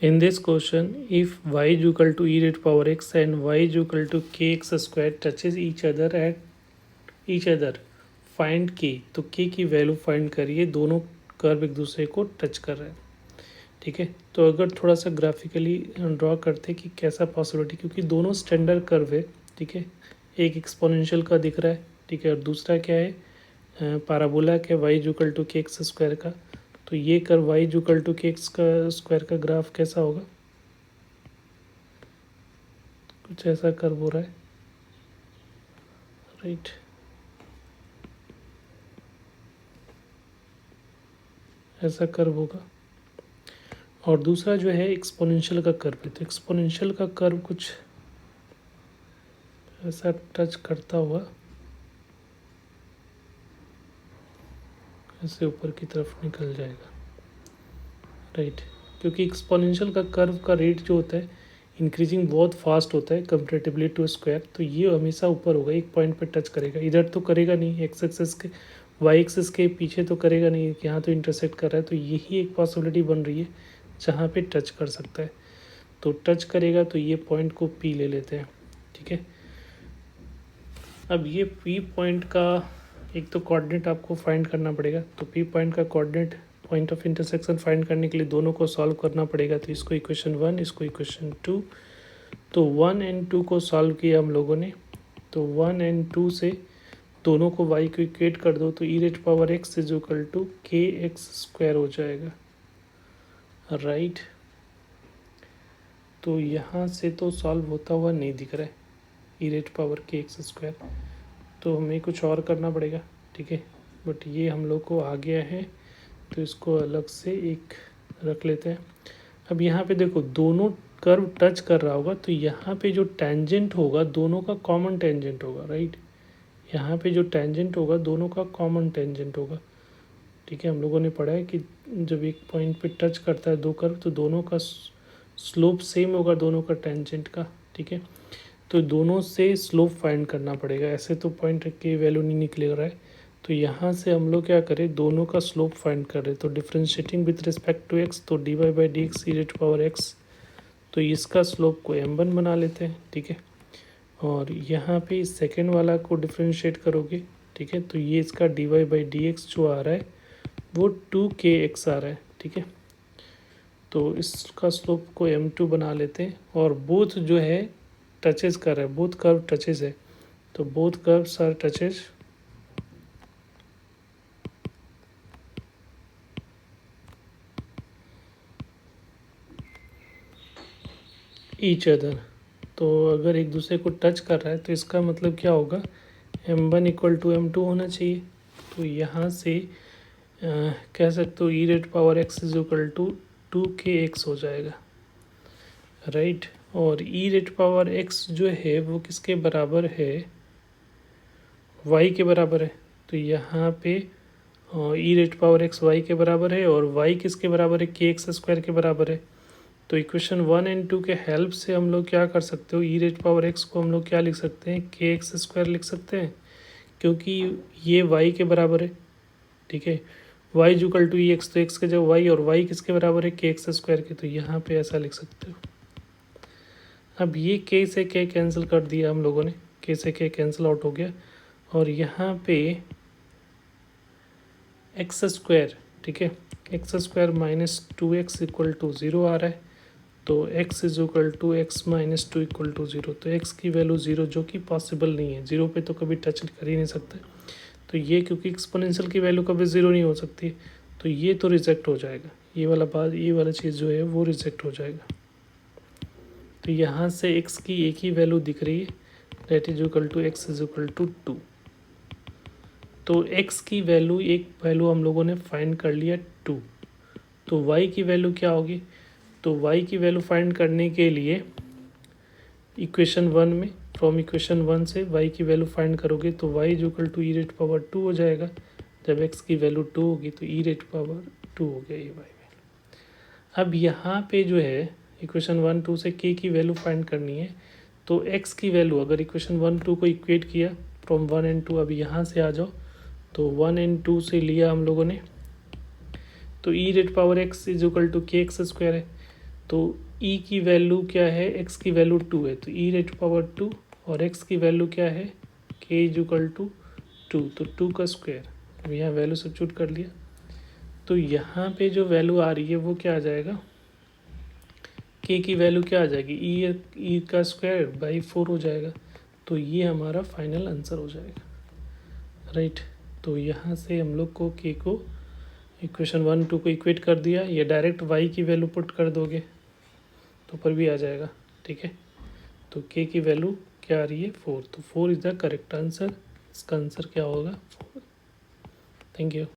In this question, if y is equal to e raised power x and y is equal to kx square touches each other at each other, find k. तो k की value find करिए, दोनों curve एक दूसरे को touch कर रहे हैं, ठीक है। तो अगर थोड़ा सा ग्राफिकली ड्रॉ करते कि कैसा पॉसिबिलिटी, क्योंकि दोनों स्टैंडर्ड कर्व है, ठीक है। एक एक्सपोनेंशियल का दिख रहा है, ठीक है, और दूसरा क्या है, पैराबोला के y equal to k x square का। तो ये curve y equal to k x का स्क्वायर का ग्राफ कैसा होगा, कुछ ऐसा कर्व हो रहा है, राइट। ऐसा कर्व होगा। और दूसरा जो है एक्सपोनेंशियल का कर्व है, तो एक्सपोनेंशियल का कर्व कुछ ऐसा टच करता हुआ ऐसे ऊपर की तरफ निकल जाएगा, राइट। क्योंकि एक्सपोनेंशियल का कर्व का रेट जो होता है इंक्रीजिंग बहुत फास्ट होता है कंपेरेटिवली टू स्क्वायर, तो ये हमेशा ऊपर होगा, एक पॉइंट पे टच करेगा। इधर तो करेगा नहीं, एक्स एक्सिस के वाई एक्सिस के पीछे तो करेगा नहीं, यहाँ तो इंटरसेक्ट कर रहा है, तो यही एक पॉसिबिलिटी बन रही है जहाँ पे टच कर सकता है। तो टच करेगा तो ये पॉइंट को पी ले लेते हैं, ठीक है। अब ये पी पॉइंट का एक तो कोऑर्डिनेट आपको फाइंड करना पड़ेगा, तो पी पॉइंट का coordinate point of intersection find करने के लिए दोनों को सॉल्व करना पड़ेगा। तो इसको इक्वेशन 1, इसको इक्वेशन 2, तो 1 एंड 2 को सॉल्व किया हम लोगों ने। तो 1 एंड 2 से दोनों को y को इक्वेट कर दो, तो e raise power x is equal to k x square हो जाएगा, राइट। तो यहाँ से तो सॉल्व होता हुआ नहीं दिख रहा है e रेज पावर के एक्स स्क्वायर, तो हमें कुछ और करना पड़ेगा, ठीक है। बट ये हम लोग को आ गया है, तो इसको अलग से एक रख लेते हैं। अब यहाँ पे देखो दोनों कर्व टच कर रहा होगा, तो यहाँ पे जो टेंजेंट होगा दोनों का कॉमन टेंजेंट होगा, राइट। यहाँ पे जो टेंजेंट होगा दोनों का कॉमन टेंजेंट होगा, ठीक है। हम लोगों ने पढ़ा है कि जब एक पॉइंट पे टच करता है दो कर्व, तो दोनों का स्लोप सेम होगा, दोनों का टेंजेंट का, ठीक है। तो दोनों से स्लोप फाइंड करना पड़ेगा, ऐसे तो पॉइंट की वैल्यू नहीं निकल रहा है। तो यहाँ से हम लोग क्या करें, दोनों का स्लोप फाइंड कर रहे, तो differentiating with respect to x, तो d y by d x e raise power x, तो इसका स्लोप को m1 बना लेते हैं, ठीक है। और यहाँ पे सेकेंड वाला को डिफ्रेंशिएट करोगे, ठीक है, तो ये इसका d y by d x जो आ रहा है वो 2kx आ रहा है, ठीक है। तो इसका स्लोप को m2 बना लेते हैं, और बोथ जो है टचेस कर रहा है, बोथ कर्व टचेस है, तो both curves are touches, each other. तो अगर एक दूसरे को टच कर रहा है तो इसका मतलब क्या होगा, m1 इक्वल टू m2 होना चाहिए। तो यहाँ से कह सकते हो e raise power x is equal to 2kx हो जाएगा, राइट। और ई रेज पावर एक्स जो है वो किसके बराबर है, y के बराबर है। तो यहाँ पे ई रेज पावर एक्स वाई के बराबर है, और y किसके बराबर है, के एक्स स्क्वायर के बराबर है। तो इक्वेशन 1 एंड 2 के हेल्प से हम लोग क्या कर सकते हो, ई रेज पावर एक्स को हम लोग क्या लिख सकते हैं, के एक्स स्क्वायर लिख सकते हैं, क्योंकि ये y के बराबर है, ठीक है। y equal to e x, तो एक्स के जब y, और y किसके बराबर है, के एक्स स्क्वायर के, तो यहाँ पे ऐसा लिख सकते हो। अब ये k से k कैंसिल कर दिया हम लोगों ने, k से k कैंसिल आउट हो गया, और यहाँ पे एक्स स्क्वायर, ठीक है, x square minus 2x equal to 0 आ रहा है। तो x is equal to x minus 2 equal to 0, तो x की वैल्यू 0 जो कि पॉसिबल नहीं है, 0 पे तो कभी टच कर ही नहीं सकते। तो ये क्योंकि एक्सपोनेंशियल की वैल्यू कभी 0 नहीं हो सकती, तो ये तो रिजेक्ट हो जाएगा, ये वाला बात, ये वाला चीज़ जो है वो रिजेक्ट हो जाएगा। तो यहाँ से x की एक ही वैल्यू दिख रही है, that is equal to x is equal to 2। तो x की वैल्यू, एक वैल्यू हम लोगों ने फाइंड कर लिया 2, तो y की वैल्यू क्या होगी, तो y की वैल्यू फाइंड करने के लिए इक्वेशन 1 में, फ्रॉम इक्वेशन 1 से y की वैल्यू फाइंड करोगे, तो y is equal to e raise power 2 हो जाएगा। जब x की वैल्यू 2 होगी तो ई रेज पावर 2 हो गया ये y वैल्यू। अब यहाँ पे जो है इक्वेशन 1 2 से k की वैल्यू फाइंड करनी है, तो x की वैल्यू अगर इक्वेशन 1 2 को इक्वेट किया फ्रॉम 1 एंड 2, अब यहाँ से आ जाओ, तो 1 एंड 2 से लिया हम लोगों ने, तो e raise power x is equal to k x square है। तो e की वैल्यू क्या है, x की वैल्यू 2 है, तो e रेज पावर 2 और x की वैल्यू क्या है, k इज इक्वल टू 2, तो 2 का स्क्वायर। यहाँ वैल्यू सब्स्टिट्यूट कर लिया, तो यहाँ पे जो वैल्यू आ रही है वो क्या आ जाएगा, k की वैल्यू क्या आ जाएगी, e का स्क्वायर बाई 4 हो जाएगा। तो ये हमारा फाइनल आंसर हो जाएगा, राइट। तो यहाँ से हम लोग को k को इक्वेशन 1 2 को इक्वेट कर दिया, या डायरेक्ट y की वैल्यू पुट कर दोगे तो पर भी आ जाएगा, ठीक है। तो k की वैल्यू क्या आ रही है, 4, तो 4 इज़ द करेक्ट आंसर। इसका आंसर क्या होगा, 4। Thank you.